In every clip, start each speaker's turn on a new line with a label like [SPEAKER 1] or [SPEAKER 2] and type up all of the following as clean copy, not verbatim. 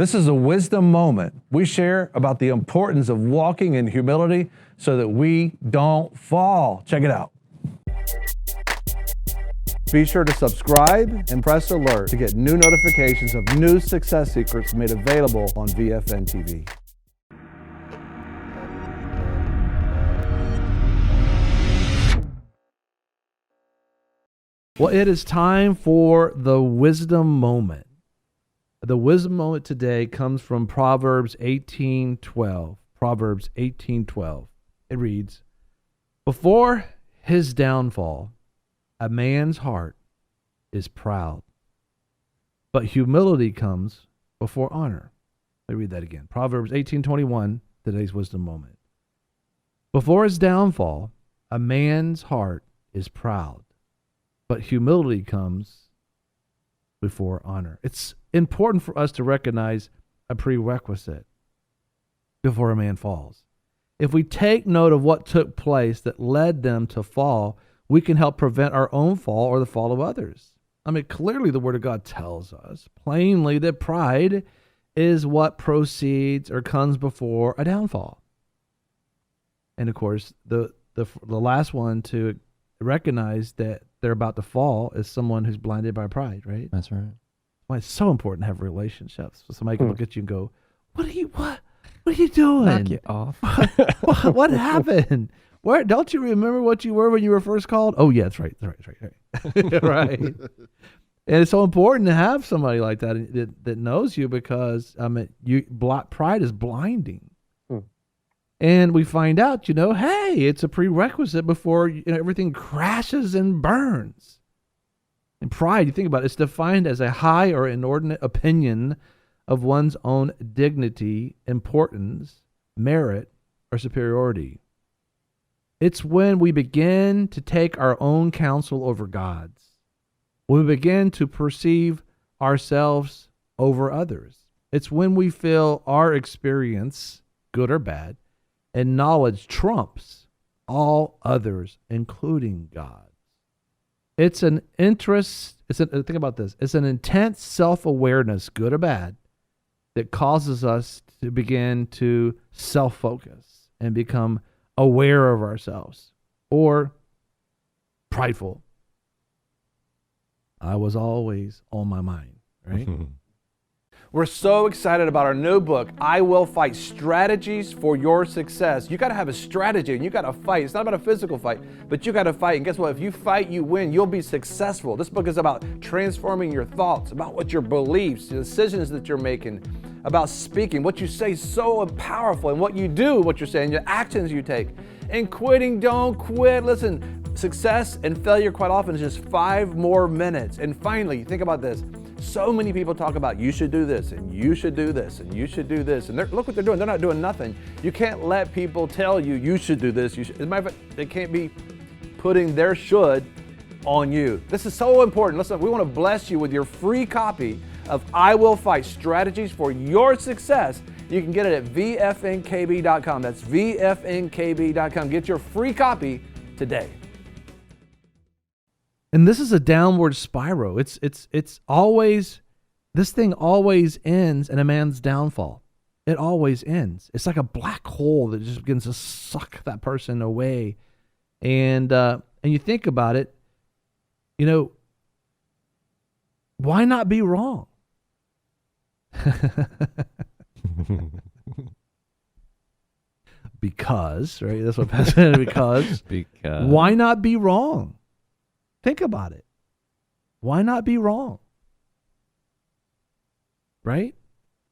[SPEAKER 1] This is a wisdom moment. We share about the importance of walking in humility so that we don't fall. Check it out. Be sure to subscribe and press alert to get new notifications of new success secrets made available on VFNtv.
[SPEAKER 2] Well, it is time for the wisdom moment. The wisdom moment today comes from Proverbs 18:12. Proverbs 18:12. It reads, "Before his downfall, a man's heart is proud, but humility comes before honor." Let me read that again. Proverbs 18:21, today's wisdom moment. Before his downfall, a man's heart is proud, but humility comes before honor. It's important for us to recognize a prerequisite before a man falls. If we take note of what took place that led them to fall, we can help prevent our own fall or the fall of others. I mean, clearly the Word of God tells us plainly that pride is what proceeds or comes before a downfall. And of course, the last one to recognize that they're about to fall is someone who's blinded by pride, right?
[SPEAKER 3] That's right.
[SPEAKER 2] Why it's so important to have relationships. So somebody can look at you and go, What are you doing?
[SPEAKER 3] Knock you off.
[SPEAKER 2] What happened? Where don't you remember what you were when you were first called? Oh yeah, that's right. Right. And it's so important to have somebody like that knows you, because pride is blinding. And we find out, hey, it's a prerequisite before everything crashes and burns. And pride, you think about it, it's defined as a high or inordinate opinion of one's own dignity, importance, merit, or superiority. It's when we begin to take our own counsel over God's. When we begin to perceive ourselves over others. It's when we feel our experience, good or bad, and knowledge trumps all others, including God. It's an think about this. It's an intense self-awareness, good or bad, that causes us to begin to self-focus and become aware of ourselves, or prideful. I was always on my mind, right?
[SPEAKER 1] We're so excited about our new book, I Will Fight, Strategies for Your Success. You got to have a strategy and you got to fight. It's not about a physical fight, but you got to fight. And guess what? If you fight, you win. You'll be successful. This book is about transforming your thoughts, about what your beliefs, the decisions that you're making, about speaking. What you say is so powerful, and what you do, what you're saying, your actions you take. And quitting, don't quit. Listen, success and failure quite often is just 5 more minutes. And finally, think about this. So many people talk about you should do this, and you should do this, and you should do this. And look what they're doing. They're not doing nothing. You can't let people tell you should do this. As a matter of fact, they can't be putting their should on you. This is so important. Listen, we want to bless you with your free copy of I Will Fight, Strategies for Your Success. You can get it at VFNkb.com. That's VFNkb.com. Get your free copy today.
[SPEAKER 2] And this is a downward spiral. It's always, this thing always ends in a man's downfall. It always ends. It's like a black hole that just begins to suck that person away. And you think about it, why not be wrong? Because, right? That's what Pastor said. Because why not be wrong? Think about it. Why not be wrong? Right?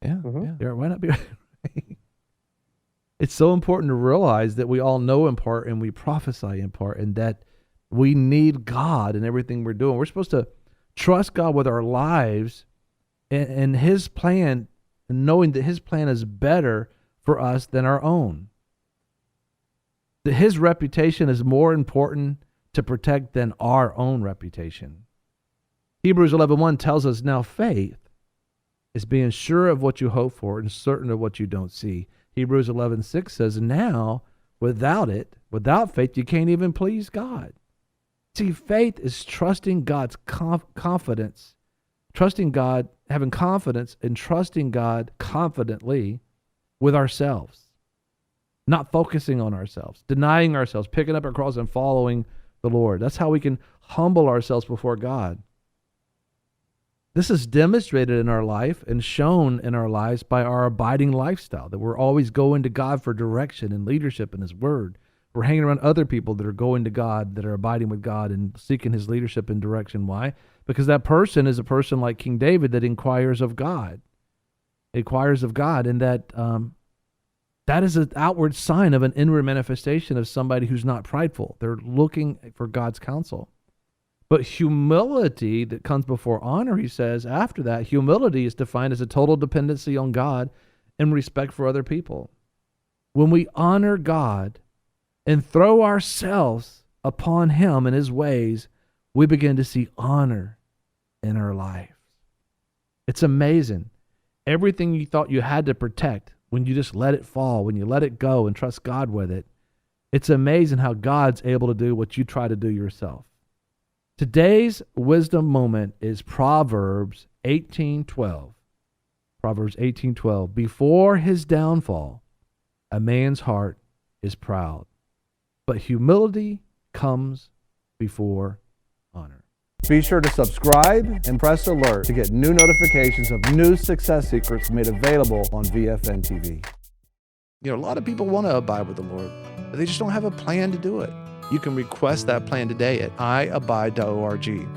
[SPEAKER 3] Yeah.
[SPEAKER 2] Yeah. Why not be right? It's so important to realize that we all know in part and we prophesy in part, and that we need God in everything we're doing. We're supposed to trust God with our lives and His plan, and knowing that His plan is better for us than our own. That His reputation is more important to protect than our own reputation. Hebrews 11:1 tells us, now faith is being sure of what you hope for and certain of what you don't see. Hebrews 11:6 says, now without faith, you can't even please God. See, faith is trusting God's confidence, trusting God having confidence and trusting God confidently with ourselves, not focusing on ourselves, denying ourselves, picking up our cross and following the Lord. That's how we can humble ourselves before God. This is demonstrated in our life and shown in our lives by our abiding lifestyle, that we're always going to God for direction and leadership in His Word. We're hanging around other people that are going to God, that are abiding with God and seeking His leadership and direction. Why? Because that person is a person like King David that inquires of God. Inquires of God, and that is an outward sign of an inward manifestation of somebody who's not prideful. They're looking for God's counsel. But humility that comes before honor, he says, after that, humility is defined as a total dependency on God and respect for other people. When we honor God and throw ourselves upon Him and His ways, we begin to see honor in our life. It's amazing. Everything you thought you had to protect, when you just let it fall, when you let it go and trust God with it, it's amazing how God's able to do what you try to do yourself. Today's wisdom moment is Proverbs 18:12. Proverbs 18:12. Before his downfall, a man's heart is proud, but humility comes before honor.
[SPEAKER 1] Be sure to subscribe and press alert to get new notifications of new success secrets made available on VFNtv.
[SPEAKER 2] You know, a lot of people want to abide with the Lord, but they just don't have a plan to do it. You can request that plan today at iabide.org.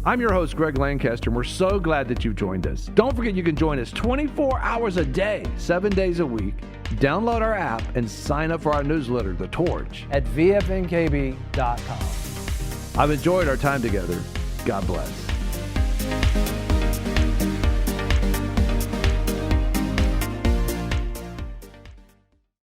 [SPEAKER 2] I'm your host, Greg Lancaster, and we're so glad that you've joined us. Don't forget you can join us 24 hours a day, 7 days a week. Download our app and sign up for our newsletter, The Torch,
[SPEAKER 1] At VFNkb.com.
[SPEAKER 2] I've enjoyed our time together. God bless.